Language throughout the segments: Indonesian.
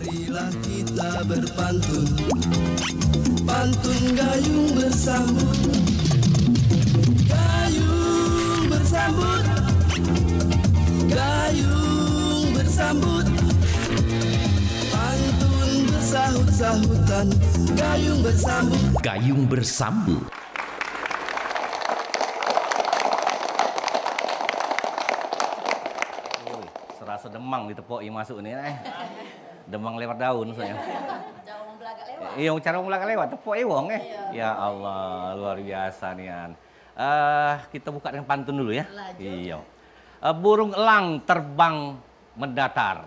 Marilah kita berpantun, pantun gayung bersambut, gayung bersambut, gayung bersambut, pantun bersahut-sahutan, gayung bersambut, gayung bersambut. Serasa Demang ditepoi masuk ini, Demang lewat daun soalnya. Cara orang Belaga lewat. Iya, cara orang Belaga lewat, tepoi wong Ya Allah, luar biasa nih. Kita buka dengan pantun dulu ya. Iya. Burung elang terbang mendatar.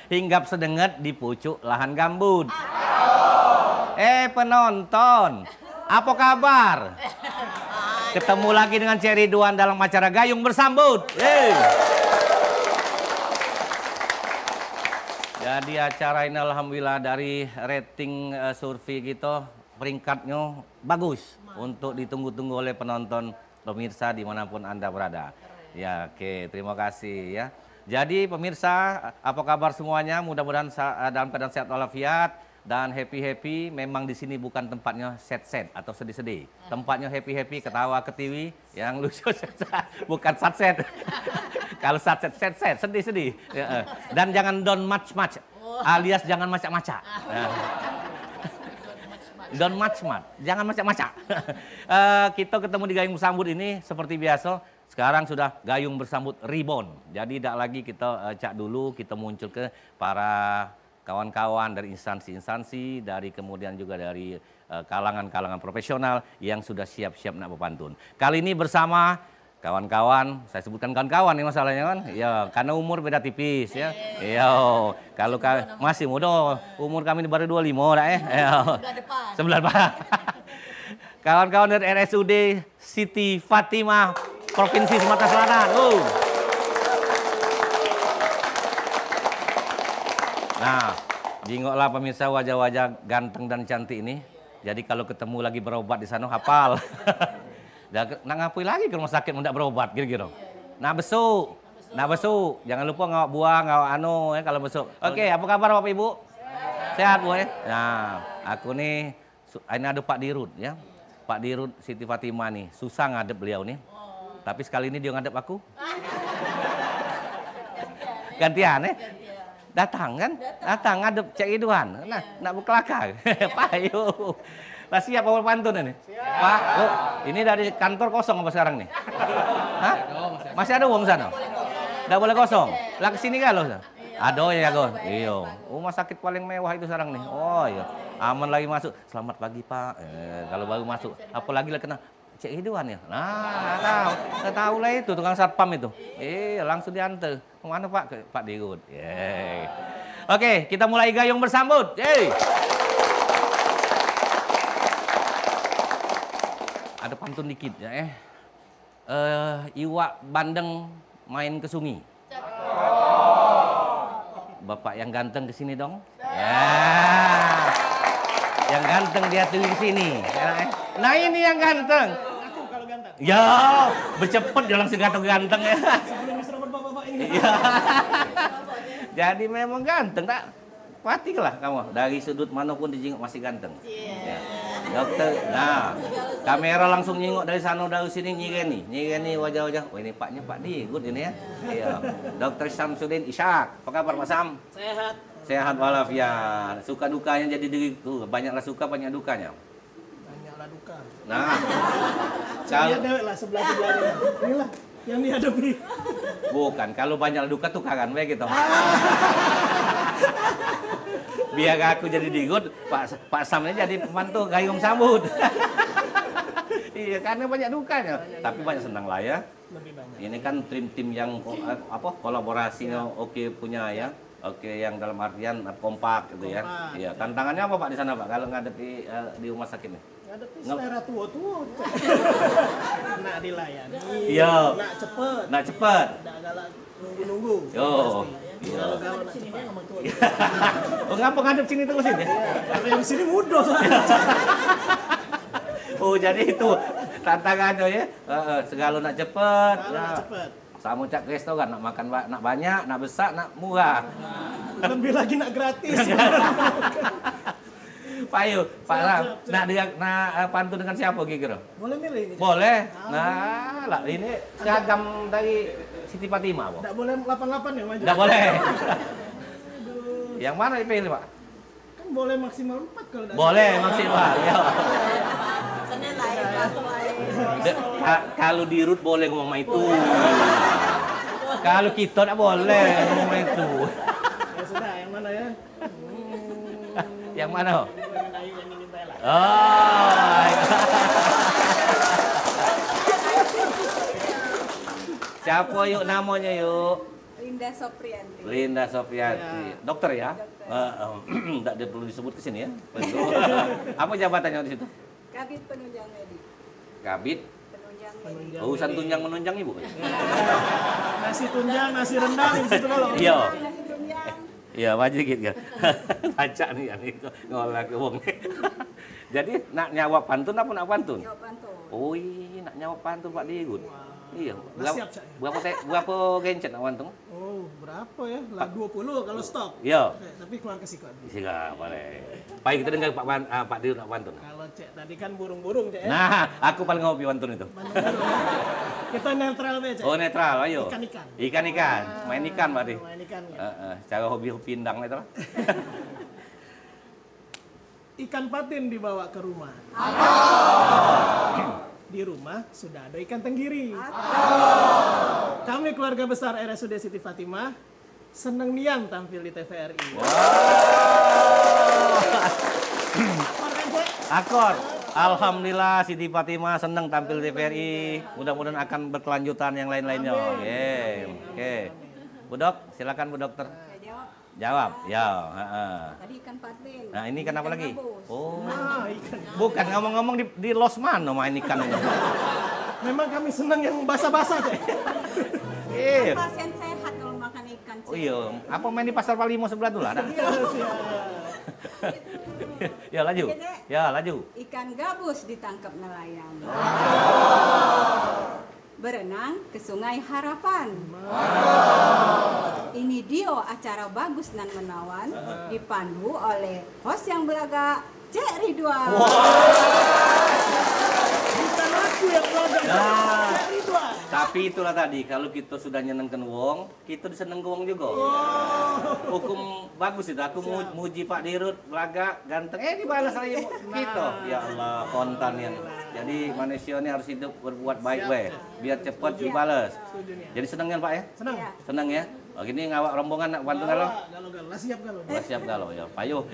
Hinggap sedengat di pucuk lahan gambut. Penonton, apa kabar? Ketemu lagi dengan Cherry Duan dalam acara Gayung Bersambut. Jadi acara ini alhamdulillah dari rating survei gitu peringkatnya bagus untuk ditunggu-tunggu oleh penonton pemirsa dimanapun Anda berada. Ya, oke, terima kasih ya. Jadi pemirsa, apa kabar semuanya? Mudah-mudahan dalam keadaan sehat walafiat dan happy-happy. Memang di sini bukan tempatnya set-set atau sedih-sedih. Tempatnya happy-happy, ketawa ketiwi, yang lucu bukan set-set. Kalau set-set, sedih-sedih. Dan jangan don't much-much, alias jangan macak-macak. Don't much-much, jangan macak-macak. Kita ketemu di Gayung Bersambut ini seperti biasa. Sekarang sudah Gayung Bersambut Reborn. Jadi tidak lagi kita cak dulu, kita muncul ke para kawan-kawan dari instansi-instansi, dari kemudian juga dari kalangan-kalangan profesional yang sudah siap-siap nak berpantun. Kali ini bersama kawan-kawan, saya sebutkan kawan-kawan nih masalahnya kan, ya karena umur beda tipis ya. Iya, kalau masih muda, umur kami baru 25 dah sebelah depan. Kawan-kawan dari RSUD Siti Fatimah Provinsi Sumatera Selatan. Nah, jingoklah pemirsa wajah-wajah ganteng dan cantik ini. Jadi kalau ketemu lagi berobat di sana hafal. Nak ngapain lagi ke rumah sakit mendak berobat gitu-gitu. Nak besuk. Jangan lupa ngawak buah, ngawak kalau besuk. Oke, apa kabar Bapak Ibu? Sehat Bu ya? Nah, aku nih ini ada Pak Dirut ya. Pak Dirut Siti Fatimah nih, susah ngadep beliau nih. Tapi sekali ini dia ngadep aku. Gantian ya. Datang kan? Datang ngadep Cek Ridwan. Nah, nak berkelakar. Pak, yuk. Lah siap awal pantun ini? Siap. Pak, yuk. Ini dari kantor kosong apa sekarang nih? Hah? Masih ada uang sana? Nggak boleh kosong. Lah kesini kan loh? Aduh ya, Gon. Iya. Rumah sakit paling mewah itu sekarang nih. Oh iya. Aman lagi masuk. Selamat pagi, Pak. Kalau baru masuk. Apalagi lah kena Cek Ridwan ya. Nah, tahu lah itu tukang satpam itu. Langsung diantar. Kemana Pak? Pak Dirut. Oke, kita mulai Gayung Bersambut. Ada pantun dikit ya. Iwak bandeng main ke sungai. Bapak yang ganteng ke sini dong. Yang ganteng dia tuh di sini. Nah ini yang ganteng. Aku kalau ganteng. Ya, bercepet dia langsung ganteng ya. Sebelum diserang bapak-bapak ini. Jadi memang ganteng tak? Pastilah kamu dari sudut manapun dijenguk masih ganteng. Ya. Dokter, nah kamera langsung nyingok dari sana dari sini nyireni wajah-wajah. Oh ini Paknya Pak Dirut ini ya. Iya. Dokter Samsudin Ishak, apa kabar Pak Sam? Sehat. Sehat walafiat. Suka dukanya jadi diri tuh, banyaklah suka banyak dukanya. Banyaklah duka. Nah, Saya ada lah sebelah-sebelahnya. Inilah yang dihadapi. bukan, kalau banyak duka tuh kangen gitu. Biar aku jadi Dirut, Pak Sam ini jadi pembantu Gayung Sambut. Iya, karena banyak dukanya, tapi banyak senang lah ya. Lebih banyak. Ini kan tim-tim yang kolaborasinya oke punya ya. Oke, yang dalam artian kompak gitu ya. Iya, tantangannya apa Pak di sana Pak kalau ngadepi di rumah sakit nih? Ngadepi selera tua-tua. Nak dilayani. Iya. Nak cepet. Nggak galak nunggu-nunggu. Yo. Kalau nak cepet sama tua. Oh, ngapa ngadep sini terus ini? Karena yang sini mudah soalnya. Oh, jadi itu tantangannya ya. Segala nak cepet. Kalau nak cepet. Sama cak restoran nak makan nak banyak, nak besar, nak murah. Lebih lagi nak gratis. Pak Ayu, Pak Siap, Ram, siap. pantun dengan siapa kira-kira? Boleh milih ini. Boleh. Nah, lah ini seragam dari Siti Fatimah, Pak. Enggak boleh 88 ya maju. Enggak boleh. Yang mana dipilih, Pak? Kan boleh maksimal 4 kalau enggak. Boleh maksimal. Ya. Senin lain, Selasa lain. Kalau di root boleh ngomong sama itu. Kalau kita enggak boleh ngomong sama itu. Ya sudah, yang mana ya? Yang mana? Dengan Ayu yang ini Bella. Oh. Siapa yuk namanya yuk? Linda Soprianti. Linda Sofianti. Ya. Dokter ya? Enggak perlu disebut ke sini ya. Apa jabatannya di situ? Kabit penunjang medik. Kabit. Penunjang medik. Penunjang Urusan ini. tunjang menunjang ibu. Nasi tunjang, nasi rendang di situ kalau. Iya. Nasi tunjang. Iya, wajib gitu kan. Baca nih ya nih ngolak wong. Jadi nak nyawa pantun apa nak pantun? Jawaban tuh. Oh iya, nak nyawa pantun Pak Digut. Iya. Lah, siap, Cak. Berapa gencet nak pantun? Oh, berapa ya? Lah 20 kalau stok. Iya. Tapi keluar ke sikot. Siap, boleh. Baik, kita dengar Pak Digut nak pantun. Kalau Cek tadi kan burung-burung Cek ya. Nah, aku paling ngopi pantun itu. Burung-burung, ya. Kita netral be Cek. Oh, netral, ayo. Ikan-ikan. Ikan-ikan. Main ikan berarti. Main ikan ya. Cara hobi pindang itu. Ikan patin dibawa ke rumah. Di rumah sudah ada ikan tenggiri. Kami keluarga besar RSUD Siti Fatimah seneng nian tampil di TVRI. Makan, Cek. Akor. Alhamdulillah Siti Fatimah senang tampil di TVRI. Mudah-mudahan akan berkelanjutan yang lain-lainnya. Oke. Oke. Bu Dok, silakan Bu Dokter. Saya jawab. Jawab. Ya, heeh. Tadi ikan patin. Nah, ini ikan apa lagi? gabus. Oh. Nah, ikan. Bukan ngomong-ngomong di Los mana main ikan ini. Memang kami senang yang basah-basah, Cek. Iya. Pasien sehat kalau makan ikan. Oh iya, apa main di Pasar Palimo sebelah tuh lah ada. Iya, siap. Ya laju. Ya laju. Ikan gabus ditangkap nelayan. Berenang ke Sungai Harapan. Ini dia acara bagus dan menawan dipandu oleh host yang belaga Cek Ridwan. Bukan aku yang belajar. Nah. Cek Ridwan. Tapi itulah tadi, kalau kita sudah nyenengkan wong, kita diseneng wong juga. Hukum bagus itu. Aku muji Pak Dirut, laga ganteng. Dibalas lagi gitu. Ya Allah, kontan yang. Jadi manusia ini harus hidup berbuat baik baik, biar cepat dibalas. Jadi seneng kan Pak ya? Senang. Ya. Seneng ya? Oh, gini ngawak rombongan nak bantu kalau? Galau-galau. Lah siap galau. Wah, siap kalau ya, payu.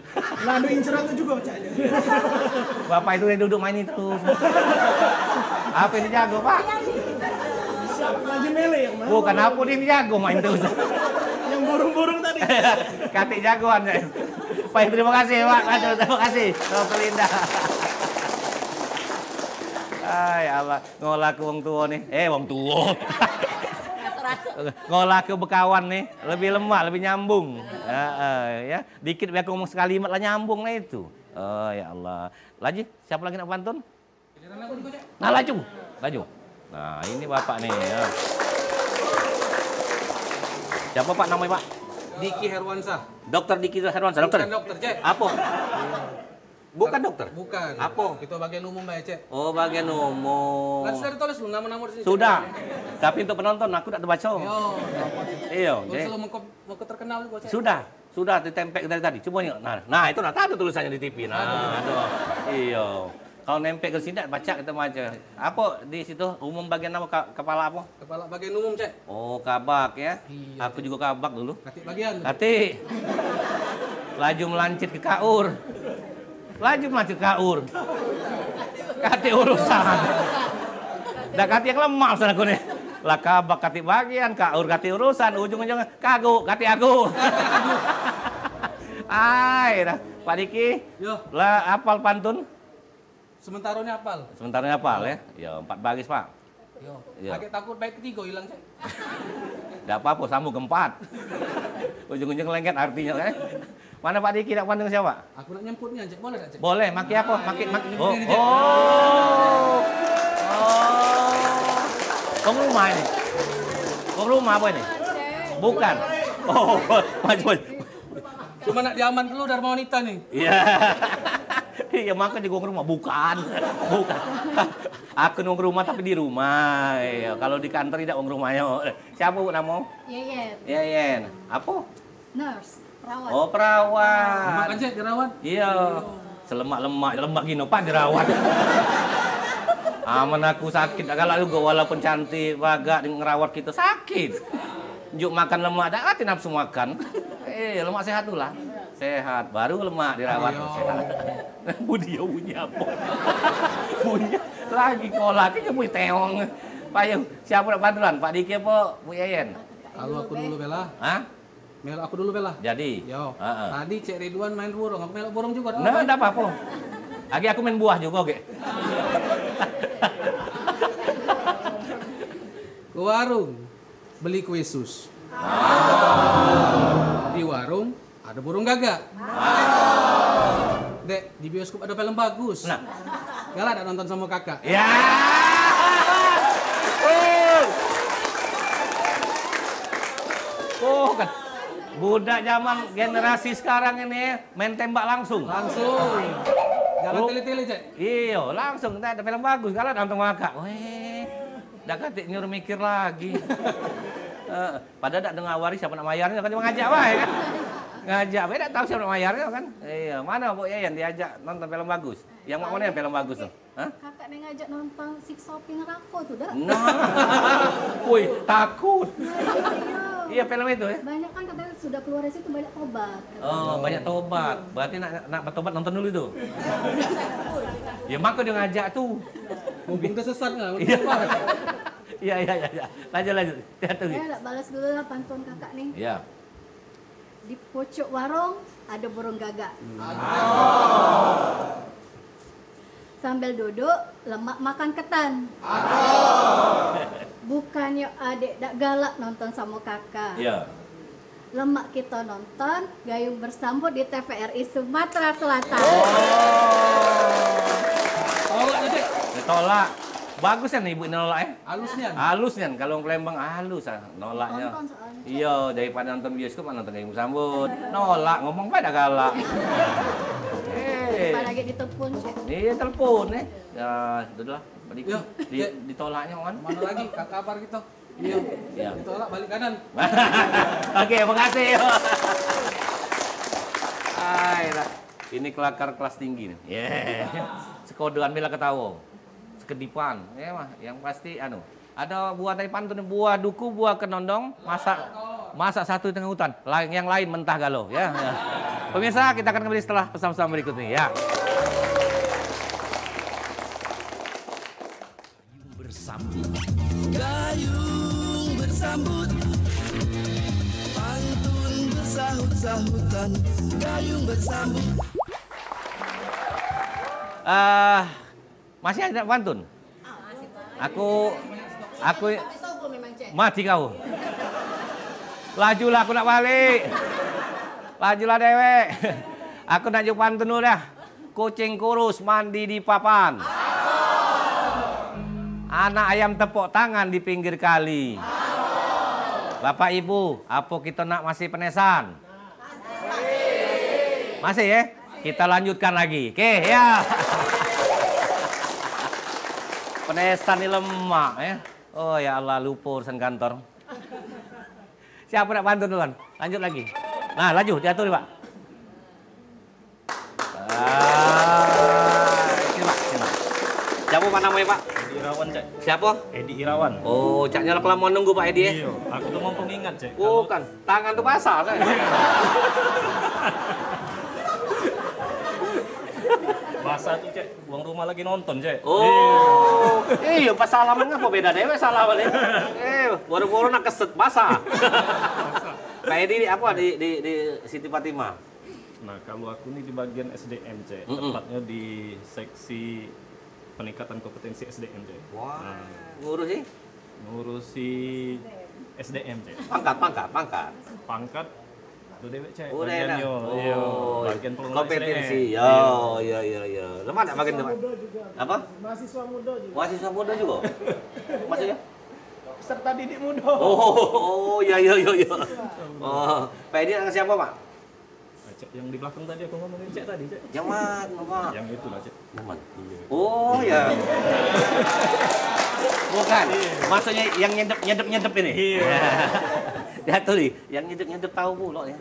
Lah anu inceran tuh juga, Cek. Bapak itu yang duduk main terus. Apa ini jago Pak? Siap lagi mele yang mana? Bukan apa dia ini jago main terus. Yang burung-burung tadi. Katik jagoan ya. Baik, terima kasih Pak. Aduh, terima kasih. Dokter Linda. Ay Allah, ngolah ke wong tua nih. Wong tua. Ngolah ke bekawan nih, lebih lemak, lebih nyambung. Ya, dikit biar ngomong sekalimat lah nyambung lah itu. Oh ya Allah. Lagi, siapa lagi nak pantun? Nah, laju. Laju. Nah, ini Bapak nih. Ya. Siapa Pak namanya Pak? Diki Herwansyah. Dokter Diki Herwansyah. Dokter. Bukan dokter, Cek. Apa? Bukan dokter? Bukan. Apa? Itu bagian umum, Mbak, Cek. Oh, bagian umum. Kan sudah ditulis lu nama-nama di sini. Sudah. Tapi untuk penonton aku tidak terbaca. Yo. Iya. Kalau jadi- selalu mau terkenal juga, Cek. Sudah ditempel dari tadi. Coba nih. Nah itu nah ada tulisannya di TV. Nah, aduh. Iya. Kalau nempel ke sini baca kita baca. Apa di situ umum bagian apa kepala apa? Kepala bagian umum, Cek. Oh, kabak ya. Iya, Aku juga kabak dulu. Kaki bagian. Kati. Laju melancit ke kaur. Laju melancit ke kaur. Kati urusan. Dah kati yang lemah sana aku nih. Lah kabak kati bagian, kaur kati urusan, ujung-ujungnya kagu, kati aku. Ay, dah. Pak Diki, Yo. lah apal pantun? Sementara ini hafal. Sementara apal ya? Ya, 4 baris Pak. Yo. Iya. Agak takut baik ketiga hilang, Cek. Tidak apa-apa, sambung ke 4. Ujung-ujung lengket artinya kan. Mana Pak Diki nak pantun siapa? Aku nak nyemputnya, Cek. Boleh tak, Cek? Boleh, maki apa? Maki. Oh. Ini, Cek. Oh. Kong rumah ini. Kong rumah apa ini? Bukan. Oh, maju. Cuma nak diaman dulu dari wanita nih. Iya. Iya, makanya gua ke rumah. Bukan. Aku nunggu rumah tapi di rumah. Iya, kalau di kantor tidak nunggu rumahnya. Siapa Bu namo? Yeyen, Yeyen. Apa? nurse, perawat. Oh, perawat. Makan Cek dirawat. Iya. Lemak gini Pak dirawat. Aman aku sakit. Kalau juga walaupun cantik, bagak ngerawat kita sakit. Juk makan lemak, dah hati nafsu makan. Lemak sehat dulu lah. Sehat, baru lemak dirawat. Sehat. Dia bunyi apa? Bunyi lagi kolak, aja bunyi teong. Pak Yu, siapa nak bantuan? Pak Diki apa Bu Yeyen? Kalau aku dulu Bella. Hah? Mel aku dulu Bella. Jadi? Yo. Heeh. Tadi Cek Ridwan main burung, aku melok burung juga. Nah, enggak apa-apa. Lagi aku main buah juga, oke. Ke warung beli kue sus. Di warung ada burung gagak. Dek, di bioskop ada film bagus. Nah. Galak ada nonton sama kakak. Ya. Oh, kan. Budak zaman generasi sekarang ini main tembak langsung. Langsung. Jangan Lu- teli-teli, Cek. Iya, langsung. Ada film bagus. Kalau nonton kakak. Weh, dah katik nyuruh mikir lagi. Padahal tak dengar waris siapa nak mayarnya kan cuma ngajak wae kan. Ngajak wae tak tahu siapa nak mayarnya kan. Iya, mana Bu Yeyen diajak nonton film bagus. Yang mana yang film bagus tuh? Hah? Kakak nih ngajak nonton Six Shopping Rako tuh dah. Nah. Woi, takut. Iya. Iya, film itu ya. Banyak kan katanya sudah keluar dari situ banyak obat. Oh, banyak tobat. Berarti nak bertobat nonton dulu itu. Ya maka dia ngajak tuh. Mumpung tersesat nggak? Iya. Iya. Lanjut. Jatuh. Ya, nak balas dulu lah pantun kakak nih. Iya. Di pucuk warung ada burung gagak. Sambil duduk, lemak makan ketan. Bukannya adik dak galak nonton sama kakak. Iya. Lemak kita nonton gayung bersambut di TVRI Sumatera Selatan. Tolak Cek. Ditolak. Bagus kan ibu nolak ya? Halus nih. Halus kan kalau Palembang halus nolaknya. Nonton soalnya. Iya, daripada nonton bioskop nonton gayung sambut. Nolak, ngomong pada galak. Apalagi ditepun sih. Iya telepon ya. Ya, udahlah. Yo, Ditolaknya kan. Mana lagi? Kabar kita. Iya. Iya. Ditolak balik kanan. Oke, makasih. Ini kelakar kelas tinggi nih. Sekodoan bela ketawa. Sekedipan. Ya mah, yang pasti ada buah tadi pantun, buah duku, buah kenondong, masak satu di tengah hutan. Yang lain mentah galau ya. Pemirsa, kita akan kembali setelah pesan-pesan berikut ini ya. Gayung bersambut, pantun bersahut-sahutan. Gayung bersambut. Masih ada pantun? Aku mati kau. Lajulah aku nak balik. Lajulah dewek. Aku nak juk pantun dulu dah. Kucing kurus mandi di papan. Anak ayam tepuk tangan di pinggir kali. Bapak Ibu, apa kita nak masih penesan? Masih ya? Kita lanjutkan lagi. Oke, ya. Penesan ini lemak ya. Oh ya Allah, lupa urusan kantor. Siapa nak bantu duluan? Lanjut lagi. Nah, lanjut diatur Pak. Sini Pak, sini Pak. Siapa Pak namanya Pak? Edi Irawan, Cek. Siapa? Edi Irawan. Oh, caknya kelamaan nunggu Pak Edi ya? Iya, aku tuh mau pengingat, Cek. Bukan, tangan tuh basah kan? Masa tuh, Cek, uang rumah lagi nonton, Cek. Oh, iya pas salaman apa beda dewe salaman ya? Baru-baru nak keset basah. Pak Edi apa di Siti Fatimah? Nah, kalau aku nih di bagian SDM, Cek. Tepatnya di seksi peningkatan kompetensi SDM, Cek. Wah, ngurus sih? Ngurusi SDM, Cek. Pangkat. Pangkat udah dewek, Cek. Udah enak. Bagian bagian pengelola kompetensi. SDM. Iya. Lemah tak bagian teman? Apa? Mahasiswa muda juga. Mahasiswa muda juga? Maksudnya? Peserta didik muda. Oh, iya. Oh, Pak Edi dengan siapa, Pak? Cek, yang di belakang tadi aku ngomongin Cek tadi, Cek. Yang mana, Pak? Yang itu lah, Cek. Yang mana? Iya. Oh ya. Bukan. Maksudnya yang nyedep ini. Iya. Ya tuh nih, yang nyedep tahu pula ya.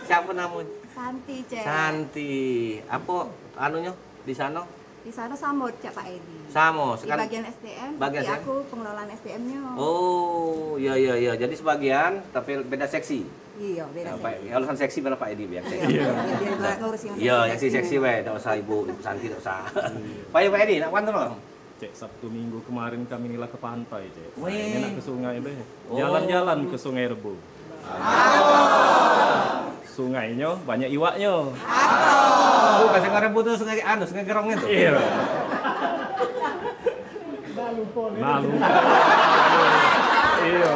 Siapa namanya? Santi, Cek. Santi. Apa anunya di sana? Di sana samut, Cek Pak Edi. Samo, Di sekarang. bagian SDM, Bagian tapi SDM? aku pengelolaan SDM-nya. Oh, iya. Jadi sebagian tapi beda seksi. Iya, beda Pak, sih. kalau seksi berapa Pak Edi biar seksi. Iya, biar ngurus yang Iya, yang seksi wae, enggak usah Ibu Santi, enggak usah. Pak Edi, nak wanten loh. Cek, Sabtu Minggu kemarin kami nila ke pantai, Cek. Wih. Ini nak ke sungai, Be. Oh. Jalan-jalan ke Sungai Rebo. Sungainya banyak iwaknya. Oh, kasih ngarep tuh sungai Gerong itu. Iya. Malu. Iya.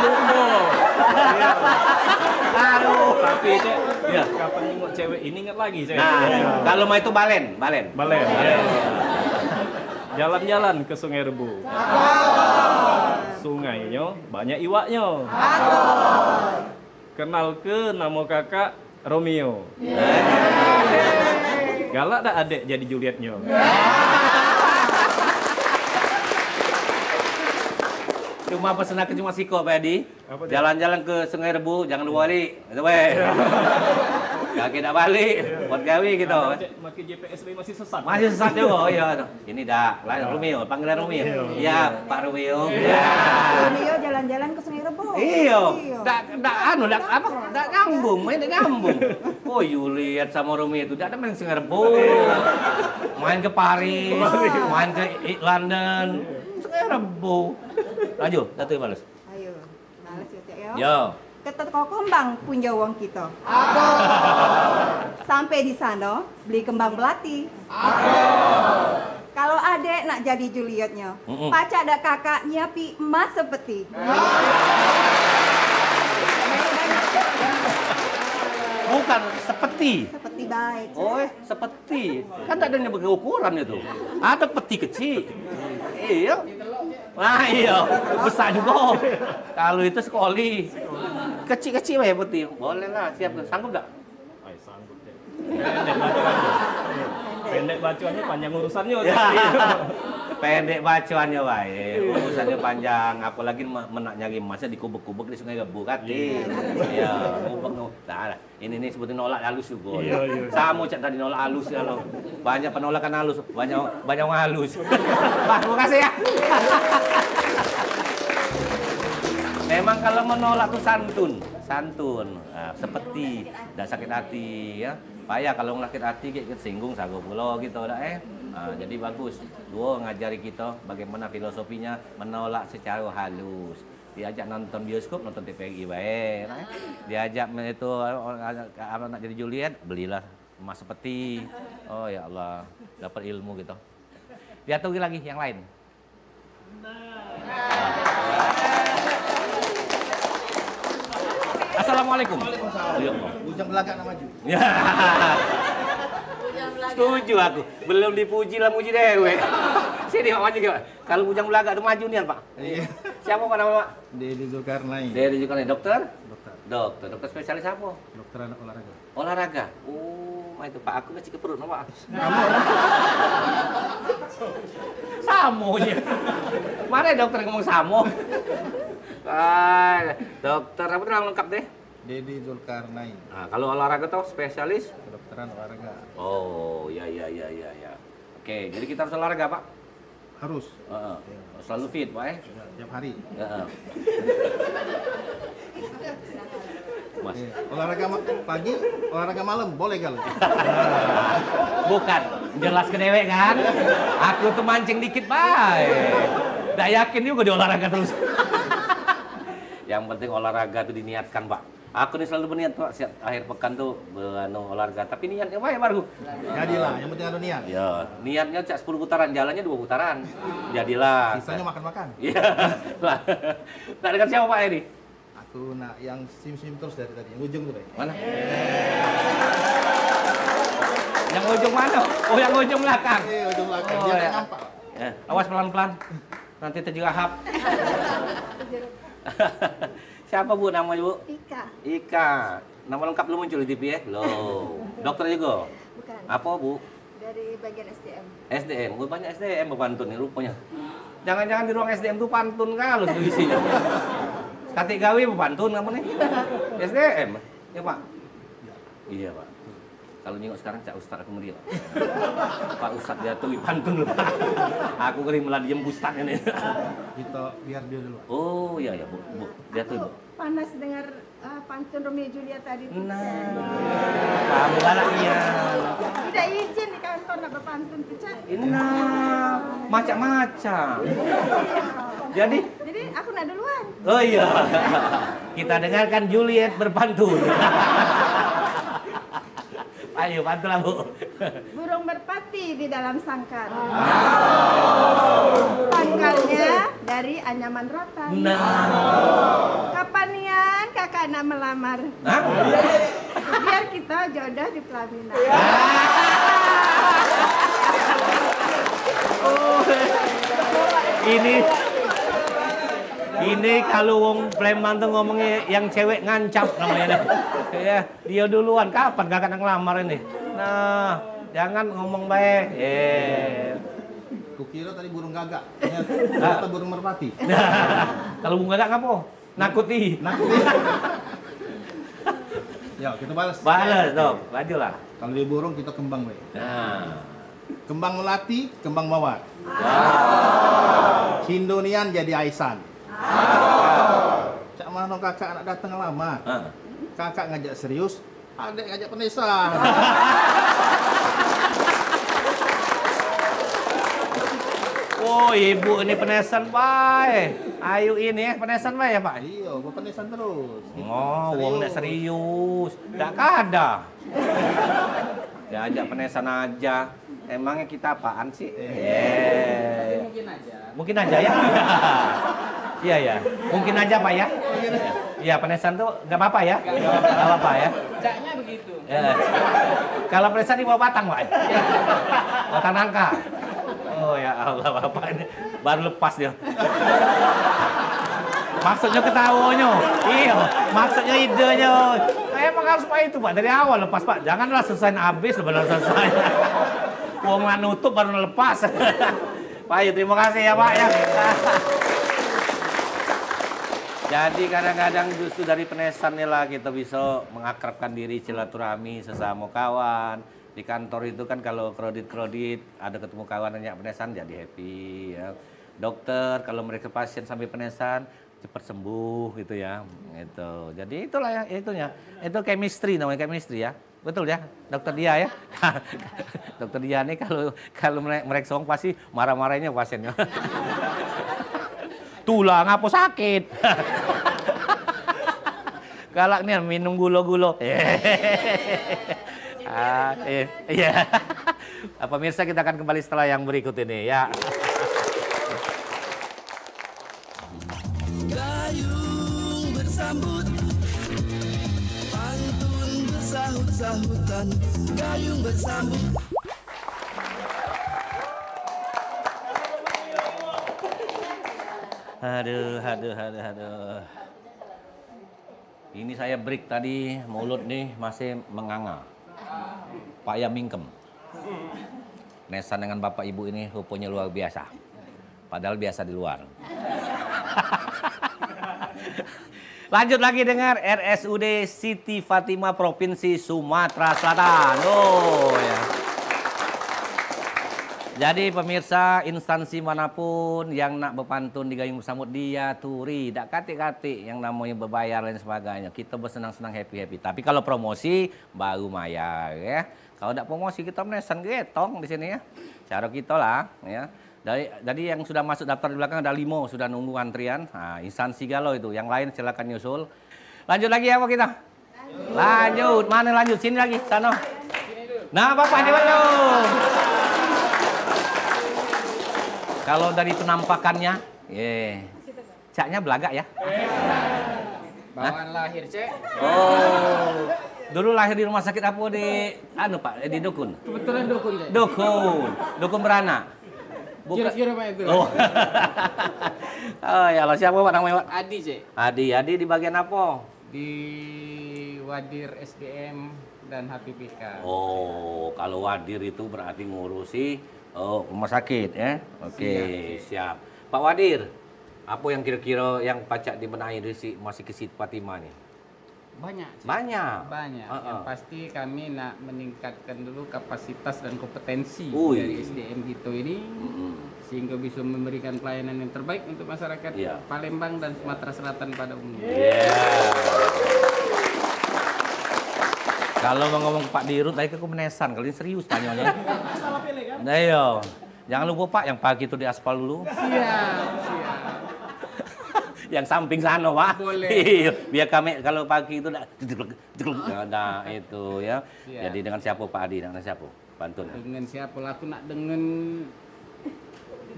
Lumbo. Iya. Aduh. Tapi Cek, Iya. kapan nengok cewek ini ingat lagi, Cek. Nah, Iya. kalau mau itu balen. Balen. Iya. Jalan-jalan ke Sungai Rebo. Sungainya banyak iwaknya. Kenal ke nama kakak Romeo. Galak dah adik jadi Julietnya. Cuma pesan aku cuma siko Pak Edi. Apa dia? Jalan-jalan ke Sungai Rebu, jangan lupa balik. Itu weh. Kaki tak balik, buat gawe gitu. Maki GPS ini masih sesat. Masih sesat juga, oh iya. Ini dah, lain Romeo, panggilan Romeo. Iya, Pak Romeo. Iya. Romeo jalan-jalan ke Sungai Rebo. Iya, dak nyambung, main dak nyambung. Oh, Juliet sama Romeo itu dak ada main Sungai Rebu. Main ke Paris, main ke London. Sungai Rebu. Lanjut, satu balas. Ayo, males ya, Cek ya. Yo. Ke toko kembang punya uang kita. Sampai di sana beli kembang belati. Kalau adek nak jadi Julietnya, pacar ada kakak nyiapi emas seperti. Bukan seperti. Seperti baik. Oh, seperti. Kan tak ada yang ukuran itu. Ada peti kecil. Iya. Nah, iya. Besar juga. Kalau itu sekoli. Kecil-kecil ya peti. Boleh lah, siap. Sanggup enggak? Ay, sanggup deh. Pendek bacuannya. Pendek bacuannya panjang urusannya. Ya. Pendek bacuannya baik. Urusannya panjang. Apalagi menak nyari emasnya di kubek-kubek di Sungai Rebu kan. Iya, ngubek. Nah, ini sebutin nolak halus juga. Iya. Sama cak tadi nolak halus ya lo. Banyak penolakan halus, banyak yang halus. Pak, terima kasih ya. Memang kalau menolak tuh santun. Nah, seperti tidak sakit hati ya. Payah kalau sakit hati kayak singgung sago pulau gitu dah Nah, jadi bagus. Dua ngajari kita bagaimana filosofinya menolak secara halus. Diajak nonton bioskop, nonton TVRI baik. Diajak itu anak jadi Juliet, belilah emas seperti. Oh ya Allah, dapat ilmu gitu. Diatur lagi yang lain. Assalamualaikum. Ujang belakang nak maju. Ya. Setuju aku. Belum dipuji lah muji dewe. Sini Pak maju Pak. Kalau bujang belaga tuh maju nih Pak. Iya. Siapa Pak nama Pak? Dedi Zulkarnain. Dari juga nih dokter. Dokter. Dokter spesialis apa? Dokter anak olahraga. Olahraga. Oh, itu Pak aku ngecek ke perut Pak. Samonya. Mana dokter ngomong samo? Dokter apa nama lengkap deh? Dedi Zulkarnain. Nah, kalau olahraga tuh spesialis? Kedokteran olahraga. Oh, ya. Oke, jadi kita harus olahraga, Pak. Harus. Selalu fit, Pak ya. Tiap hari. Mas. Olahraga pagi, olahraga malam boleh kali. Bukan, jelas ke dewek kan? Aku tuh mancing dikit, Pak. Nggak yakin juga di olahraga terus. Yang penting olahraga tuh diniatkan, Pak. Aku nih selalu berniat, Pak, setiap akhir pekan tuh olahraga. Tapi niatnya apa ya, baru? Jadilah, yang penting ada niat. Ya, niatnya 10 putaran, jalannya 2 putaran. Jadilah. Sisanya makan-makan. Iya. Lah. Nah, dengan siapa Pak ini? Aku nak yang senyum-senyum terus dari tadi, yang ujung tuh, Bay. Mana? Yang ujung mana? Oh, yang ujung belakang. Ujung belakang. Oh, Dia ya. tak nampak. Ya, awas pelan-pelan. Nanti terjerahap. Siapa Bu namanya Bu? Ika. Ika. Nama lengkap belum muncul di TV ya? Loh. Dokter juga? Bukan. Apa Bu? Dari bagian SDM. SDM. Oh, banyak SDM pantun nih rupanya. Jangan-jangan di ruang SDM tuh pantun kalau isinya. Katik gawe pantun kamu nih. SDM. Ya Pak? Iya Pak. Kalau nyengok sekarang Cak Ustaz aku meriah. Pak Ustaz dia tuh pantun loh Pak. Aku kering malah diem Ustaz ini. Kita biar dia dulu. Oh iya ya Bu. Bu. Dia tuh Bu. Panas dengar pantun Romeo Julia tadi. Nah. Kamu galak iya. Tidak izin di kantor nak berpantun tuh, Cak. Nah. Macam-macam. Jadi aku nak duluan. oh iya. Kita dengarkan Juliet berpantun. Ayo pantun Bu. Burung merpati di dalam sangkar. Sangkarnya dari anyaman rotan. Nah. Kapan nian kakak nak melamar? Hah? Biar kita jodoh di pelaminan. Ini kalau wong Sleman tuh ngomongnya yang cewek ngancap namanya. Ya, dia duluan. Kapan kakak ngelamar ini? Nah, jangan ngomong baik. Kukira tadi burung gagak. Ternyata burung merpati. Kalau burung gagak ngapo? Nakuti. Ya, kita balas. Balas dong. Lanjutlah. Kalau dia burung kita kembang, Wei. Nah. Kembang melati, kembang mawar. Sindonian jadi Aisan. Cak mana kakak anak datang ngelamar. Kakak ngajak serius, adik ngajak penesan. Oh, ibu ini penesan baik. Ayu ini ya penesan baik ya Pak? Iya, gua penesan terus. Oh, wong nek serius. Ndak kada. Diajak penesan aja. Emangnya kita apaan sih? Mungkin aja. Mungkin aja ya. Iya ya. Mungkin aja Pak ya. Iya, penesan tuh nggak apa-apa ya. Nggak apa-apa ya. Caknya begitu. Ya. Kalau penesan di bawah batang Pak. Batang nangka. Oh ya Allah Bapak ini baru lepas dia. Maksudnya ketawanya. Iya, maksudnya idenya. Emang harus Pak itu Pak dari awal lepas Pak. Janganlah selesai habis baru selesai. Wong lah nutup baru lepas. Pak, terima kasih ya Pak ya. Jadi kadang-kadang justru dari penesan lah kita bisa mengakrabkan diri, silaturahmi sesama kawan. Di kantor itu kan kalau kredit ada ketemu kawan nanya penesan jadi happy ya. Dokter kalau mereka pasien sampai penesan cepat sembuh gitu ya. Gitu. Jadi itulah ya itunya. Itu chemistry namanya chemistry ya. Betul ya, Dokter Dia ya. Dokter Dia nih kalau mereka song pasti marah-marahnya pasiennya. Tulang apa sakit? Galak nih minum gula-gula. Iya. Pemirsa kita akan kembali setelah yang berikut ini ya. Gayung bersambut, pantun bersahut-sahutan, gayung bersambut. Aduh. Ini saya break tadi, mulut nih masih menganga. Pak ya mingkem. Nesan dengan bapak ibu ini rupanya luar biasa. Padahal biasa di luar. Lanjut lagi dengar RSUD Siti Fatimah Provinsi Sumatera Selatan. Oh ya. Jadi pemirsa instansi manapun yang nak berpantun di Gayung Bersambut dia turi, tak katik-katik yang namanya berbayar dan sebagainya. Kita bersenang-senang happy-happy. Tapi kalau promosi baru bayar ya. Kalau tidak promosi kita menesan getong di sini ya. Cara kita lah ya. Jadi yang sudah masuk daftar di belakang ada 5 sudah nunggu antrian. Nah, instansi galau itu. Yang lain silakan nyusul. Lanjut lagi ya Pak kita. Lanjut. Mana lanjut? Sini lagi. Sana. Nah Bapak ini lanjut. Kalau dari penampakannya, Caknya belagak ya? Bawaan lahir, Cek. Oh, dulu lahir di rumah sakit apa di, Pak, di Dukun? Kebetulan dukun, Cek. Dukun beranak. Kira-kira Pak itu. Oh. Oh ya Allah, siapa Pak namanya Pak? Adi, Cek. Adi di bagian apa? Di Wadir SDM dan HPPK. Oh, kalau Wadir itu berarti ngurusi rumah sakit ya. Oke, siap. Pak Wadir, apa yang kira-kira yang pacak dibenahi dari masih ke Siti Fatimah nih? Banyak, Cek. Banyak. Yang pasti kami nak meningkatkan dulu kapasitas dan kompetensi Ui. dari SDM gitu ini sehingga bisa memberikan pelayanan yang terbaik untuk masyarakat Palembang dan Sumatera Selatan pada umumnya. Kalau mau ngomong Pak Dirut, tadi aku menesan, kali ini serius tanyanya. Salah pilih kan? Nah, iya. Jangan lupa Pak, yang pagi itu di aspal dulu. Siap. Yang samping sana Pak. Boleh. Iya, biar kami kalau pagi itu nah itu ya. Siap. Jadi dengan siapa Pak Adi? Dengan siapa? Pantun. Dengan siapa lah aku nak dengan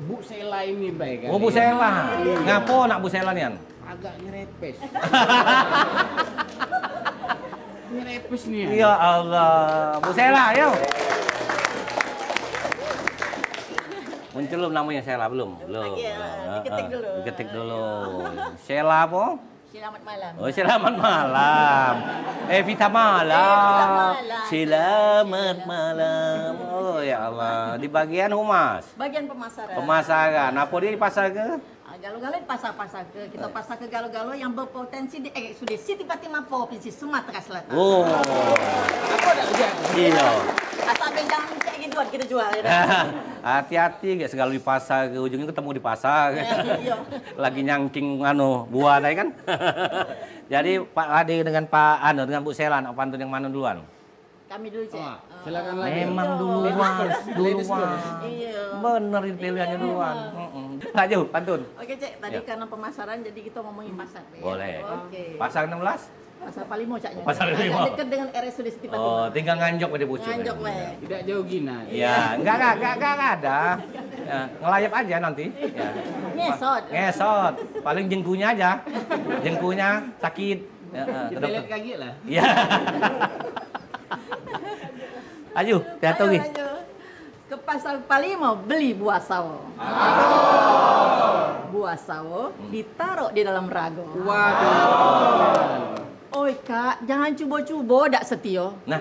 Bu Sela ini baik kan. Oh Bu Sela. Ngapo nak Bu Sela nian? Agak nyerepes. Nyerepes nih. Ya Allah. Bu Sela, ayo. Muncul belum namanya Sela belum? Belum. diketik dulu. Diketik dulu. Sela apa? Selamat malam. Oh, selamat malam. Vita malam. Selamat malam. Oh ya Allah. Di bagian humas. Bagian pemasaran. Pemasaran. Apa dia di pasar ke? Galo-galo di pasar-pasar ke. Kita pasar ke galo-galo yang berpotensi di sudah Siti Fatimah Provinsi Sumatera Selatan. Oh. Apa dah ujian? Iya. Asal benjang kayak gituan kita jual. Hati-hati gak segala di pasar ke ujungnya ketemu di pasar. Iya. Lagi nyangking buah tadi kan. Jadi Pak Ade dengan Pak dengan Bu Sela nak pantun yang mana duluan? Kami dulu, Cek. Silakan lagi. Memang duluan. Iya. Bener ini pilihannya duluan. Lanjut pantun. Oke, Cek. Tadi karena pemasaran jadi kita ngomongin pasar. Ya? Boleh. Oke. Pasar 16? Pasar Palimo, Caknya. Pasar Palimo. Agak dekat dengan RSUD Siti Fatimah. Oh, tinggal nganjok pada bucu. Nganjok, we. Tidak jauh gina. Ya, enggak ada. Ya, ngelayap aja nanti. Ya. Ngesot. Paling jengkunya aja. Jengkunya sakit. Ya, Kita lihat kaki lah. Iya. Ayo, jatuh Ayo. Ke pasar Palimo beli buah sawo. Buah sawo ditaruh di dalam rago. Waduh. Oi kak, jangan cubo-cubo dak setio. Nah,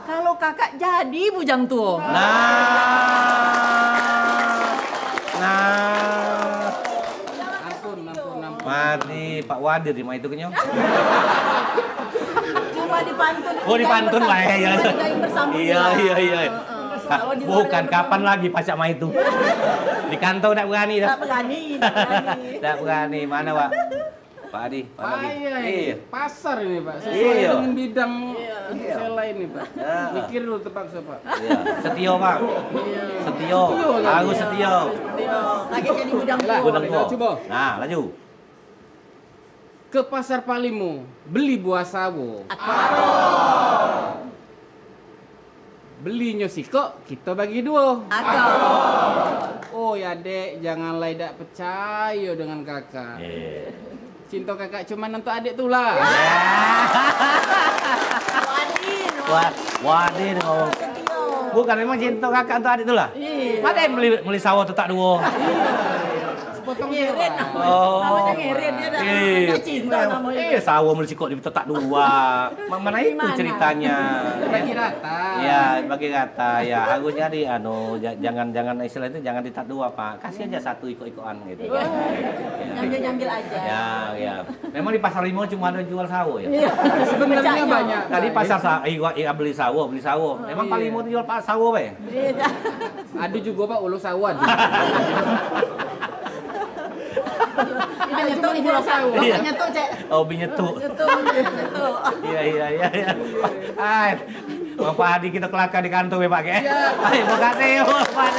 Kalau kakak jadi bujang tuo. Ampun. mati Pak Wadir di mana itu kenyong? Cuma dipantun. Oh dipantun lah ya. Iya. Bukan kapan lagi pacak mah itu? Di kantor tidak berani dah. Tidak berani. Mana Pak? Pak Adi, Iya. Pasar ini Pak. Sesuai dengan bidang Sela ini Pak. Mikir dulu terpaksa Pak. Iya. Setio Pak. Setio. Harus setio. Lagi jadi gudang Coba. Nah, lanjut. Ke pasar Palimo beli buah sawo. Belinya siko kita bagi dua. Oh ya dek, janganlah tidak percaya dengan kakak. Cinta kakak cuma untuk adik tu lah. Wadin ngomong. Bukan memang cinta kakak untuk adik tu lah. Mana yang beli sawo tu tak dua. Sepotong Ngeret. Oh. Namanya ngeret dia dah cinta namanya. Sawo beli sikok di tak dua. Mana itu ceritanya? bagi rata. Ya, bagi rata ya. Harusnya jangan istilah itu jangan ditak dua, Pak. Kasih aja satu ikut-ikotan gitu. Nyambil aja. Ya. Memang di pasar Limo cuma ada jual sawo ya. Sebenarnya banyak. Tadi pasar beli sawo. Memang Pak Limo jual sawo, Pak. Ada juga Pak ulo sawan. Ini nyetuk ibu sawo. Nyetuk, Cek. Oh, nyetuk. Nyetuk. Iya. Ay, Pak Adi kita kelakar di kantor ya, Pak. Ayo, makasih, Pak.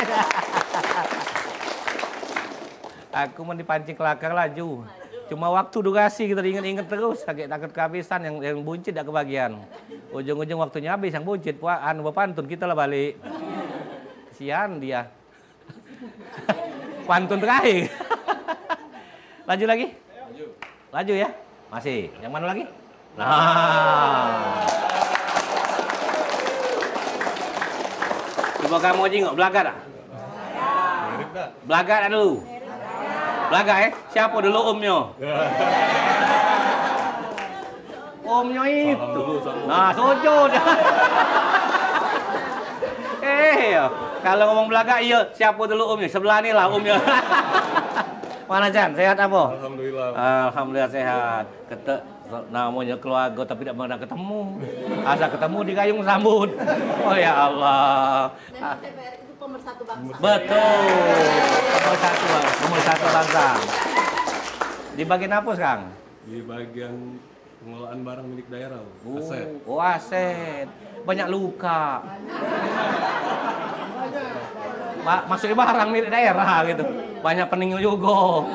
Aku mau dipancing kelakar laju. Cuma waktu durasi kita ingat terus, sakit takut kehabisan yang buncit tidak kebagian. Ujung-ujung waktunya habis yang buncit, pantun kita lah balik. Sian dia. Pantun terakhir. Lanjut lagi? Laju ya? Masih. Yang mana lagi? Nah. Coba kamu aja nggak belaga tak? Belaga dah dulu. Belaga Siapa dulu omnya? Omnya itu. Nah, sojo dia. Kalau ngomong Belaga, iya. Siapa dulu omnya? Sebelah ni lah omnya. Mana Chan? Sehat apa? Alhamdulillah. Alhamdulillah sehat. Namanya keluarga tapi tidak pernah ketemu. Asal ketemu di gayung sambut. Oh ya Allah. Memang TVRI itu pemersatu bangsa. Betul. Pemersatu bangsa. Di bagian apa sekarang? Di bagian pengelolaan barang milik daerah, aset. Oh, aset. Banyak luka. Maksudnya barang milik daerah gitu. Banyak peninggal juga.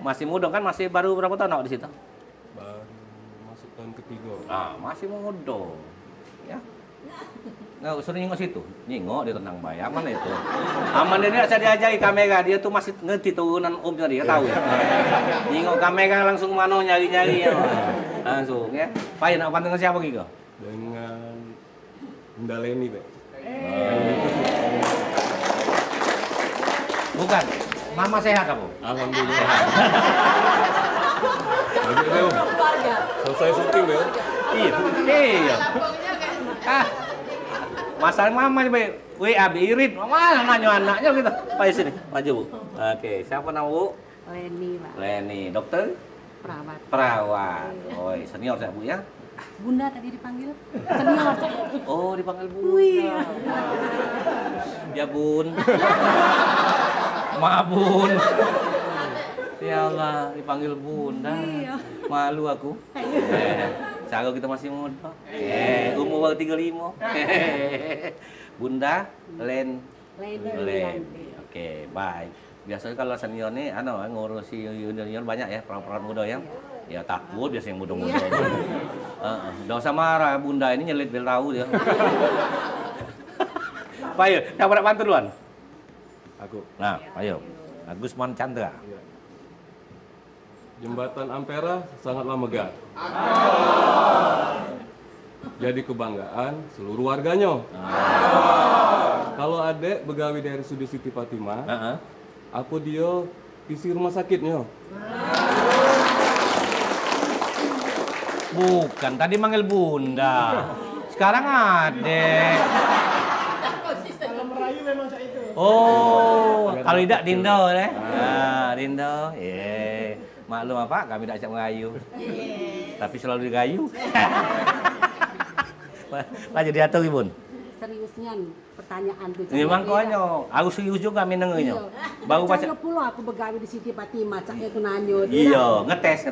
Masih muda kan, masih baru berapa tahun di situ? Baru masuk tahun ketiga. Masih muda. Ya. Nggak suruh nyingok situ. Nyingok dia tenang baik. Aman itu. Aman dia saya diajari kamera. Dia tuh masih ngerti turunan omnya dia tahu ya. Nyingok kamera langsung mano nyari-nyari ya. Langsung ya. Pak nak panteng siapa gitu? Dengan Bunda Leni, Pak. Bukan. Mama sehat apa? Alhamdulillah. Lanjut, Bel. Selesai syuting, Bel. Iya. Masalah mama nih, WA Irit. Mana nanya anaknya gitu. Pak sini, maju Bu. Oke, siapa nama Bu? Leni, Pak. Leni, dokter? Perawat. Perawat. Oh, senior saya Bu ya. Bunda tadi dipanggil senior. Oh, dipanggil Bunda. Ya Bun. Maaf Bun. Ya Allah, dipanggil Bunda. Malu aku. Sago kita masih muda. Umur baru 35. Bunda Leni. Oke, baik. Biasanya kalau senior nih ngurusi junior banyak ya, perawat muda yang ya takut biasanya yang muda-muda. Enggak usah marah, Bunda ini nyelit bel tahu dia. Pak ayo, siapa nak bantu duluan? Aku. Nah, ayo. Agusman Chandra. Jembatan Ampera sangatlah megah. Jadi kebanggaan seluruh warganya. Kalau adek begawi dari RSUD Siti Fatimah, aku dia isi rumah sakitnya. Bukan, tadi manggil Bunda. Sekarang adek. Kalau merayu memang saya itu. Oh, kalau tidak Dindo deh. Dindo. Maklum apa? Kami tidak ajak mengayu. Tapi selalu digayu. Lanjut diatur Bun. Seriusnya pertanyaan tuh. Memang konyo. Aku serius juga mendengarnya. Baru baca. Pulau aku begawi di Siti Fatimah, cak itu nanyo. Iya, ngetes.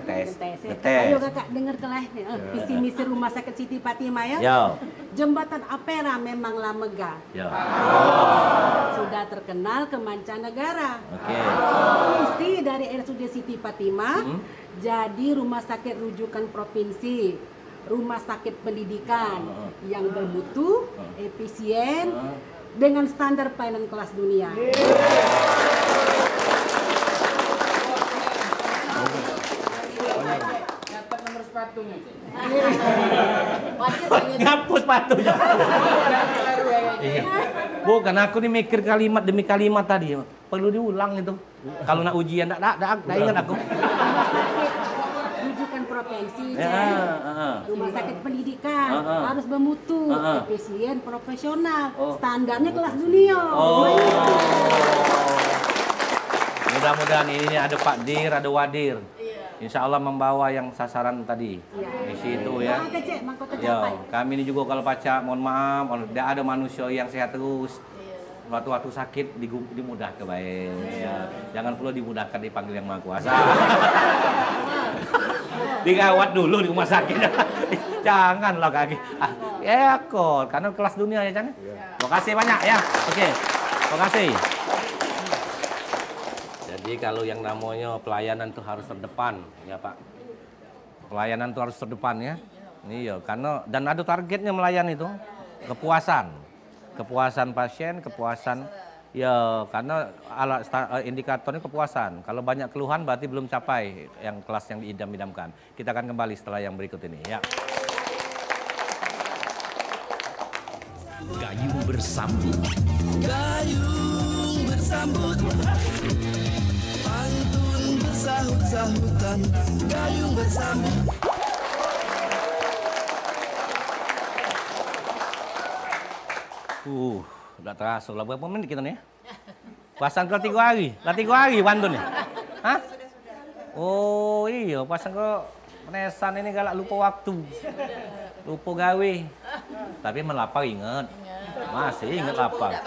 Ayo kakak dengar kelehnya. Visi misi rumah sakit Siti Fatimah ya. Yo. Jembatan Ampera memanglah megah. Yo. Sudah terkenal ke mancanegara. Oke. Visi dari RSUD Siti Fatimah jadi rumah sakit rujukan provinsi, rumah sakit pendidikan yang bermutu, efisien, dengan standar pelayanan kelas dunia. Dapat nomor sepatunya. Ngapus sepatunya. Bukan, aku nih mikir kalimat demi kalimat tadi. Perlu diulang itu. Kalau nak ujian, tak ingat aku. Rumah sakit rujukan provinsi, rumah sakit pendidikan harus bermutu, efisien, profesional, standarnya kelas dunia. Mudah-mudahan ini ada Pak Dir, ada Wadir. Insya Allah membawa yang sasaran tadi. Di situ ya. Kami ini juga kalau baca, mohon maaf, tidak ada manusia yang sehat terus. Waktu-waktu sakit dimudahkan baik. Ya. Jangan perlu dimudahkan dipanggil yang Maha Kuasa. Digawat dulu di rumah sakit. Janganlah kaki. Ya kok, karena kelas dunia ya Chan. Terima kasih banyak ya. Oke. Terima kasih. Jadi kalau yang namanya pelayanan itu harus terdepan, ya Pak. Pelayanan itu harus terdepan ya. Iya, karena dan ada targetnya melayani itu. Kepuasan pasien, kepuasan ya karena alat indikatornya kepuasan. Kalau banyak keluhan berarti belum capai yang kelas yang diidam-idamkan. Kita akan kembali setelah yang berikut ini ya. Gayung bersambut. Gayung bersambut, pantun bersahut-sahutan, gayung bersambut. Udah terasa lah berapa menit kita nih ya? Pasang ke 3 hari, lah 3 hari pantun nih. Hah? Oh iya, pasang ke penesan ini galak lupa waktu. Lupa gawe. Tapi melapar inget. Masih inget lapar.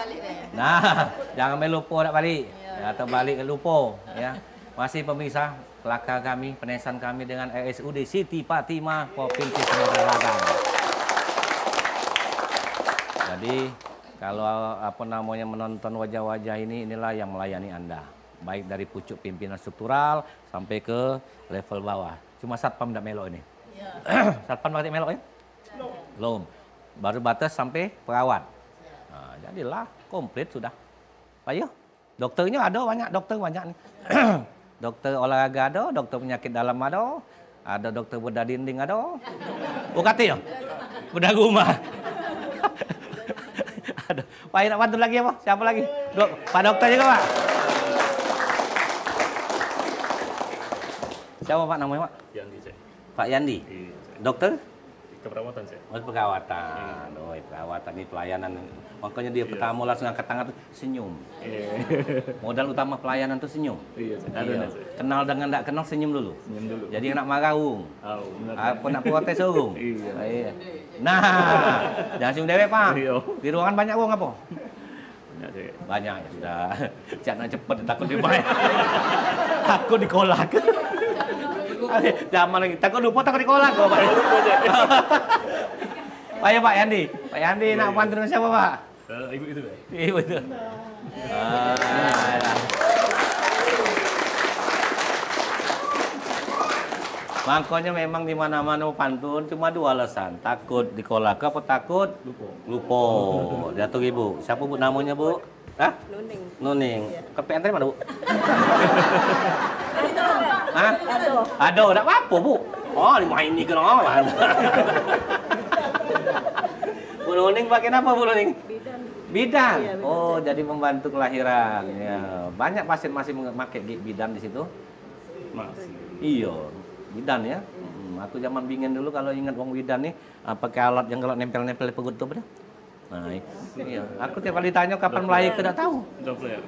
Nah, jangan main lupa nak balik. Ya, atau balik lupa ya. Masih pemirsa, kelakar kami, penesan kami dengan RSUD Siti Fatimah Provinsi Sumatera Selatan. Jadi kalau apa namanya menonton wajah-wajah ini, inilah yang melayani Anda. Baik dari pucuk pimpinan struktural sampai ke level bawah. Cuma satpam tidak melok ini. Satpam tidak melok ya? Belum. Baru batas sampai perawat. Nah, jadilah komplit sudah. Ayo, dokternya ada banyak, dokter banyak nih. Dokter olahraga ada, dokter penyakit dalam ada dokter bedah dinding ada. UKT ya? Bedah rumah. Aduh, Pak nak bantu lagi apa? Siapa lagi? Pak dokter juga Pak. Siapa Pak namanya Pak? Yandi, Cek. Pak Yandi. Iya, Cek. Dokter? Keperawatan, Cek. Oh, perawatan. Oh, perawatan ini pelayanan. Makanya dia pertama langsung angkat tangan tuh senyum. Modal utama pelayanan tuh senyum. Iya, Cek. Iya. Kenal dengan tidak kenal senyum dulu. Senyum dulu. Jadi nak marah ung. Oh, benar. Apa nak protes ung. Iya. Iya. Nah, jangan senyum dewek Pak. Iya. Di ruangan banyak ung apa? Banyak, Cek. Banyak ya sudah. Jangan cepet takut dibayar. Takut dikolak. Zaman lagi takut lupa takut dikolak kok Pak. Ayo Pak Yandi. Pak Yandi nak pantun siapa Pak? Ibu itu, Pak. Ibu itu. Makanya memang di mana-mana pantun cuma 2 alasan. Takut dikolak apa takut lupa. Jatuh Ibu. Siapa Bu namanya Bu? Hah? Nuning. Nuning. Ke PNT mana Bu? Hah? Ado. Enggak apa-apa Bu. Oh, dimain ini kenapa? Bu Nuning pakai apa Bu Nuning? Bidan. Bidan. Iya, bidan. Oh, jadi membantu kelahiran. Ya. Banyak pasien masih memakai bidan di situ. Masih. Iya, bidan ya. Aku zaman bingin dulu kalau ingat wong bidan nih, pakai alat yang kalau nempel-nempel di perut tuh bener. Nah, iya. Aku tiap kali ditanya kapan melahirkan tidak tahu. Doppler.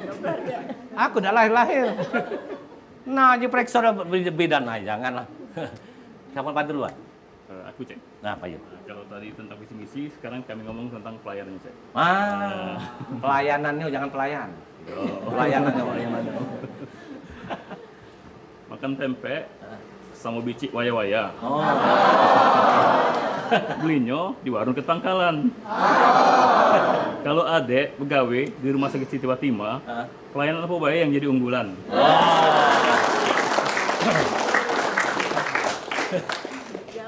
Aku udah lahir-lahir. Nah, periksa bidan nah, janganlah. Siapa bantu duluan? Aku, Cek. Nah, Pak Yu. Nah, kalau tadi tentang visi misi, sekarang kami ngomong tentang pelayanan, Cek. Pelayanannya jangan pelayan. Pelayanannya. Makan tempe sama bicik waya-waya. Oh. Belinya di warung Ketangkalan. Kalau adek pegawai di Rumah Sakit Siti Fatimah, pelayanan apa baik yang jadi unggulan?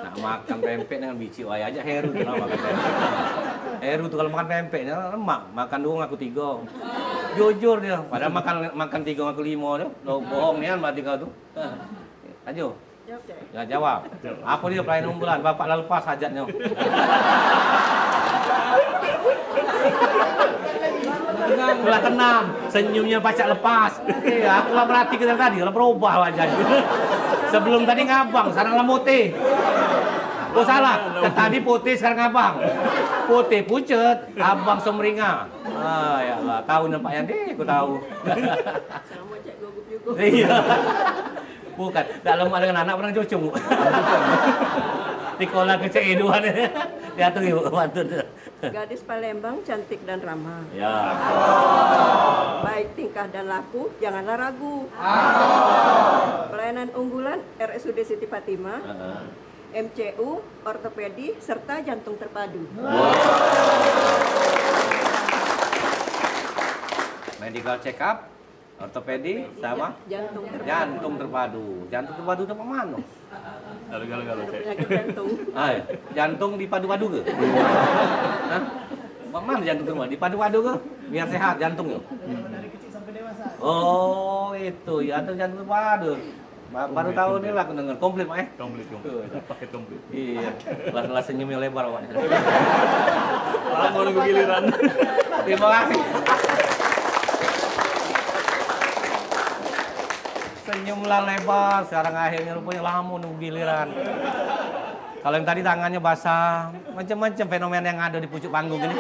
Nah, makan pempek dengan biji waya aja Heru tuh makan pempek. Heru tuh kalau makan pempeknya lemak, makan 2 aku 3. Jujur dia, padahal makan 3 aku 5 dia. Lo bohong nih berarti kau tuh. Ayo. Ya jawab. Apa dia pelayanan unggulan? Bapak lalu pas hajatnya. Telah tenang, senyumnya pacak lepas. Iya, aku lah berarti kita tadi, lah berubah wajahnya. Sebelum tadi ngabang, sekarang lah putih. Oh salah, tadi putih sekarang ngabang. Putih pucet, abang sumringah. Ya Allah, tahu nih Pak Yandi, aku tahu. Sama Cek gugup juga. Iya. Bukan, tak lemah dengan anak pernah cucung. Di kolam kecek iduan ini. Diatur Ibu, bantu. Gadis Palembang cantik dan ramah. Ya. Baik tingkah dan laku, janganlah ragu. Pelayanan unggulan RSUD Siti Fatimah, MCU, ortopedi, serta jantung terpadu. Medical check up, ortopedi, sama jantung terpadu. Jantung terpadu itu apa mana? Galau-galau, Cek. Penyakit jantung. Jantung dipadu-padu ke? Hah? Mana jantung terpadu? Dipadu-padu ke? Biar sehat jantungnya. Dari kecil sampai dewasa. Oh, itu ya ada jantung terpadu. Baru tahu nih lah aku dengar komplit Pak. Komplit. Paket komplit. Iya. Kelas senyumnya lebar Pak. Lama nunggu giliran. Terima kasih. Senyumlah lebar, sekarang akhirnya rupanya lama nunggu giliran. Kalau yang tadi tangannya basah, macam-macam fenomena yang ada di pucuk panggung ini.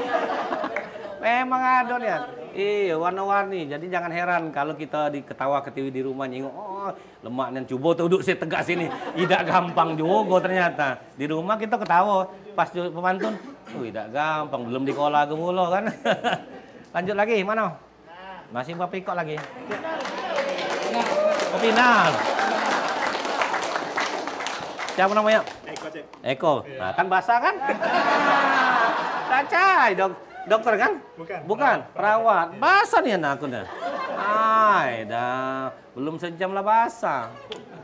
Memang ada ya. Iya, warna-warni. Jadi jangan heran kalau kita ketawa ketiwi di rumah nyingok, oh lemaknya coba tuh duduk tegak sini. Tidak gampang juga ternyata. Di rumah kita ketawa, pas pemantun, tidak gampang, belum dikola gemulo kan. Lanjut lagi, mana? Masih Bapak Iko lagi. Oh, final. Siapa namanya? Eko, Cek. Eko. Nah, kan basah kan? Cacai dong. Dokter kan? Bukan. Perawat. Basah nih anaknya. Ay, dah. Belum sejam lah basah.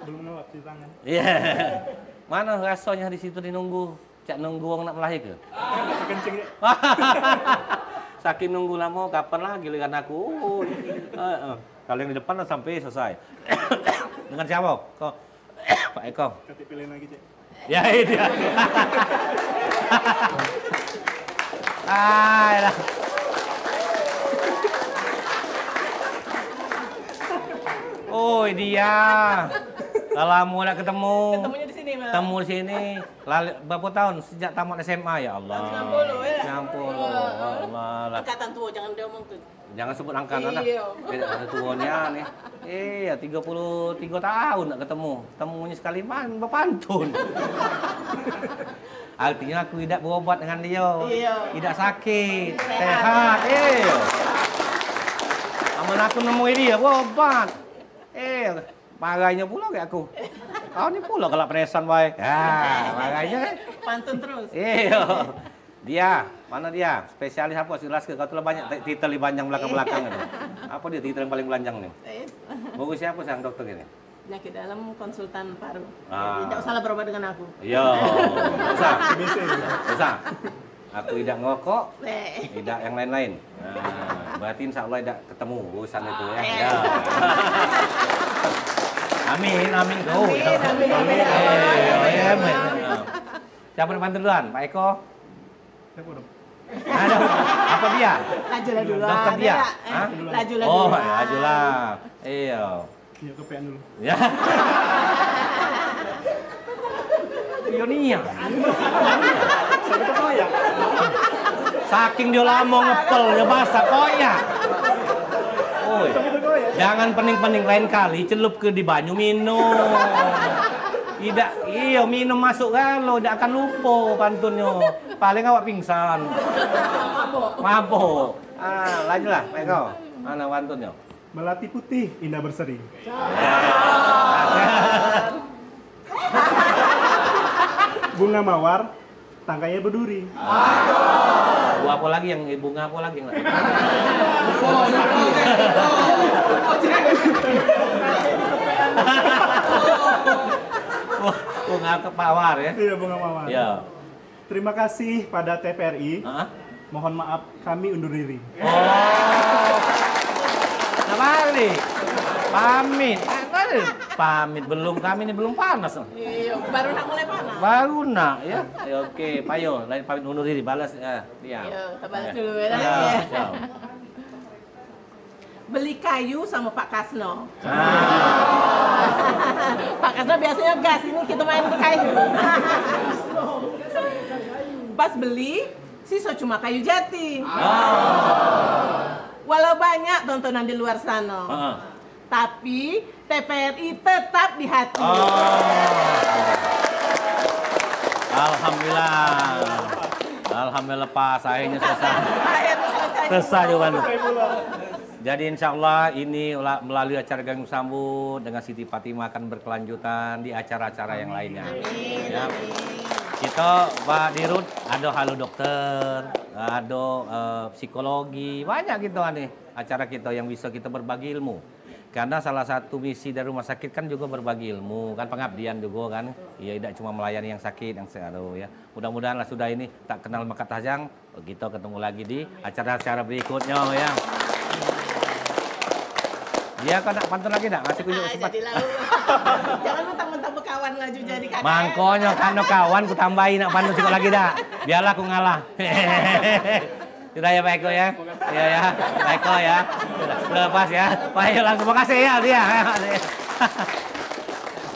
Belum nawak di tangan. Iya. Mana rasanya di situ dinunggu? Cak nunggu orang nak melahir ke? Kencing ya. Saking nunggu lama, kapan lagi giliran aku? Kalau yang di depan lah sampai selesai. Dengan siapa? Kok? Pak Eko. Kasih pilih lagi, Cek. Ya ini dia. Lah. Oh dia. Lama nak ketemu. Ketemunya di sini, Mas. Ketemu di sini. Berapa tahun sejak tamat SMA ya Allah. 90 ya. 90. Allah. Angkatan tua jangan diomong tuh. Jangan sebut angkatan lah. Iya. Ada tuanya nih. Iya, 33 tahun nak ketemu. Temunya sekali berpantun. Artinya aku tidak berobat dengan dia. Iya. Tidak sakit. Sehat. Iya. Aman aku nemuin dia berobat. Marahnya pula kayak aku. Kau ni pula kalau penesan baik. Marahnya kan. Pantun terus. Iya. Dia, mana dia? Spesialis apa? Jelas ke kau telah banyak titel di panjang belakang-belakang itu. Apa dia titel yang paling panjang nih? Bagus siapa sang dokter ini? Penyakit dalam konsultan paru. Tidak usah berobat dengan aku. Iya, tidak usah. Tidak usah. Aku tidak ngerokok, tidak yang lain-lain. Berarti insya Allah tidak ketemu urusan itu ya. Ya. Amin, amin kau. Amin. Siapa yang bantu duluan? Pak Eko? Ada apa dia? Lajulah dulu. Dokter dia? Lajulah dulu. Oh, dulu. lajulah. Iya. Iya, kepean dulu. Ya. Ionia. Saking dia lama ngepel, dia basah koyak. Oi. Jangan pening-pening lain kali celup ke di banyu minum. Tidak, iya minum masuk kalau tidak akan lupa pantunnya. Paling awak pingsan. Mabuk. Lanjutlah, Pak Eko. Mana pantunnya? Melati putih, indah berseri. Bunga mawar, tangkainya berduri. Bunga apa lagi yang bunga apa lagi yang bunga mawar ya? Iya, bunga mawar. Ya. Terima kasih pada TVRI. Mohon maaf, kami undur diri. Balik. Pamit. Pamit belum, kami ini belum panas. Iya, baru nak mulai panas. Baru nak ya. Oke, Payo, lain pamit undur diri, balas dia. Iya, kita balas dulu ya. Ya. Beli kayu sama Pak Kasno. Pak Kasno biasanya gas, ini kita main kayu. Pas beli, sisa cuma kayu jati. Walau banyak tontonan di luar sana, tapi TVRI tetap di hati. Alhamdulillah. Alhamdulillah pas akhirnya selesai. Selesai jawaban. Jadi insya Allah ini melalui acara Gayung Sambut dengan Siti Fatimah akan berkelanjutan di acara-acara yang lainnya. Ya. Kita Pak Dirut ada halo dokter, ada psikologi, banyak gitu nih acara kita yang bisa kita berbagi ilmu. Karena salah satu misi dari rumah sakit kan juga berbagi ilmu, kan pengabdian juga kan. Ya tidak cuma melayani yang sakit, yang sehat ya. Mudah-mudahan lah sudah ini tak kenal maka tajang. Kita ketemu lagi di acara-acara berikutnya ya. Dia kau nak pantun lagi tak? Masih kunjung sempat. Jangan mentang-mentang berkawan laju jadi kakak. Mangkonya kan kawan ku tambahin nak pantun sikit lagi dah. Biarlah aku ngalah. Sudah ya Pak Eko ya. Iya ya. Pak Eko ya. Sudah lepas ya. Pak Eko langsung makasih ya dia.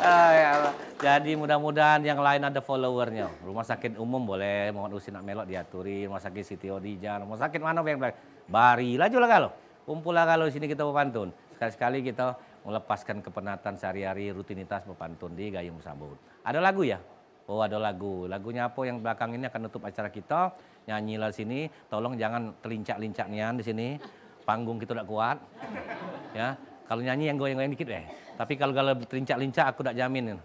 Ya Allah. Jadi mudah-mudahan yang lain ada followernya. Rumah sakit umum boleh, Muhammad Husin nak melok diaturi. Rumah sakit Siti Khadijah, rumah sakit mana yang bari laju lah kalau. Kumpul lah kalau sini kita berpantun. Sekali-sekali kita melepaskan kepenatan sehari-hari rutinitas berpantun di Gayung Bersambut. Ada lagu ya? Oh ada lagu. Lagunya apa yang belakang ini akan nutup acara kita. Nyanyilah sini. Tolong jangan telincak-lincak nian di sini. Panggung kita tidak kuat. Ya. Kalau nyanyi yang goyang-goyang dikit deh. Tapi kalau telincak-lincak aku tak jamin.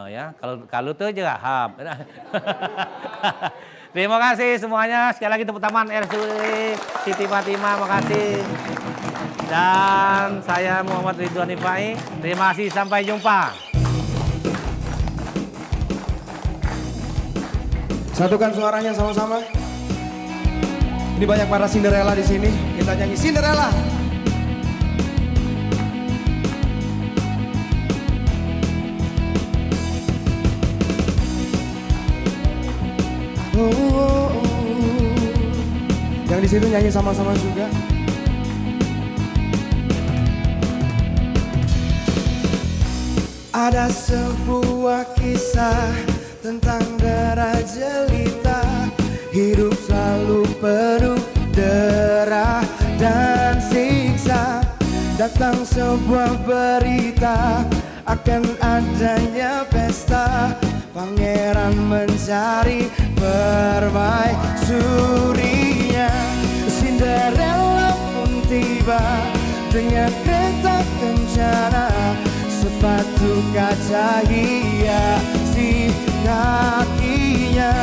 Ya. Kalau tuh aja hap. Terima kasih semuanya. Sekali lagi tepuk tangan RSUD Siti Fatimah. Makasih. Dan saya Muhammad Ridwan Ifai. Terima kasih. Sampai jumpa. Satukan suaranya sama-sama. Ini banyak para Cinderella di sini. Kita nyanyi Cinderella. Yang di situ nyanyi sama-sama juga. Ada sebuah kisah tentang dera jelita, hidup selalu penuh derah dan siksa. Datang sebuah berita akan adanya pesta, pangeran mencari permaisurinya. Cinderella pun tiba dengan kereta kencana, sepatu kaca hiasi kakinya.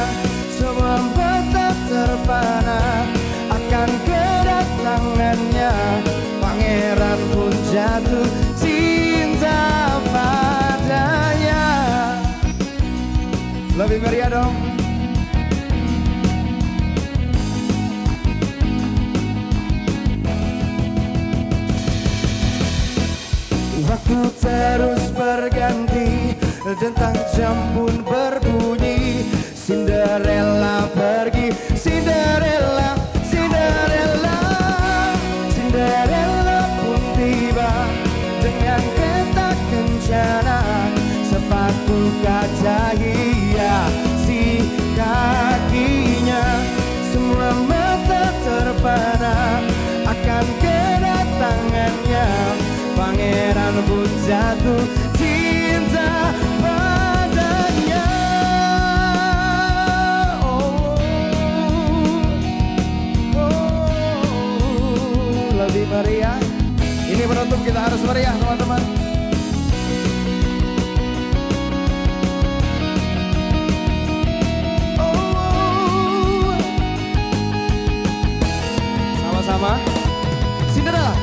Semua mata terpana akan kedatangannya, pangeran pun jatuh cinta padanya. Lebih meriah dong. Waktu terus berganti, dentang jam pun berbunyi. Cinderella pergi, Cinderella, Cinderella. Cinderella pun tiba dengan kereta kencana, sepatu kaca hiasi kakinya. Semua mata terpana akan kedatangannya, pangeran pun jatuh cinta padanya. Lebih meriah. Ini penutup, kita harus meriah teman-teman. Sama-sama. Cinderella.